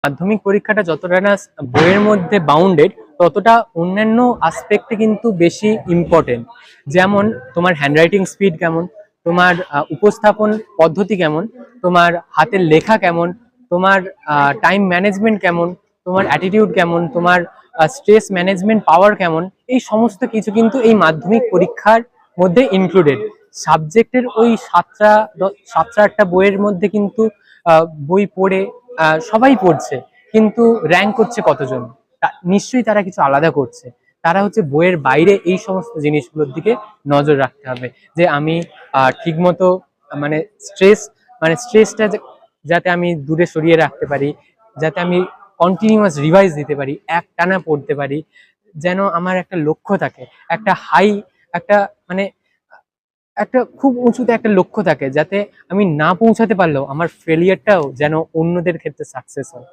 মাধ্যমিক পরীক্ষাটা যতটা না বইয়ের মধ্যে বাউন্ডেড, ততটা অন্যান্য আসপেক্টে কিন্তু বেশি ইম্পর্টেন্ট। যেমন তোমার হ্যান্ডরাইটিং স্পিড কেমন, তোমার উপস্থাপন পদ্ধতি কেমন, তোমার হাতের লেখা কেমন, তোমার টাইম ম্যানেজমেন্ট কেমন, তোমার অ্যাটিটিউড কেমন, তোমার স্ট্রেস ম্যানেজমেন্ট পাওয়ার কেমন, এই সমস্ত কিছু কিন্তু এই মাধ্যমিক পরীক্ষার মধ্যে ইনক্লুডেড। সাবজেক্টের ওই সাতটা আটটা বইয়ের মধ্যে কিন্তু বই পড়ে সবাই পড়ছে, কিন্তু র্যাঙ্ক করছে কতজন? নিশ্চয়ই তারা কিছু আলাদা করছে। তারা হচ্ছে বইয়ের বাইরে এই সমস্ত জিনিসগুলোর দিকে নজর রাখতে হবে, যে আমি ঠিকমতো মানে স্ট্রেসটা যাতে আমি দূরে সরিয়ে রাখতে পারি, যাতে আমি কন্টিনিউয়াস রিভাইজ দিতে পারি, একটানা পড়তে পারি, যেন আমার একটা লক্ষ্য থাকে, একটা হাই, একটা মানে একটা খুব উঁচুতে একটা লক্ষ্য থাকে, যাতে আমি না পৌঁছাতে পারলেও আমার ফেলিয়ারটাও যেন অন্যদের ক্ষেত্রে সাকসেস হয়।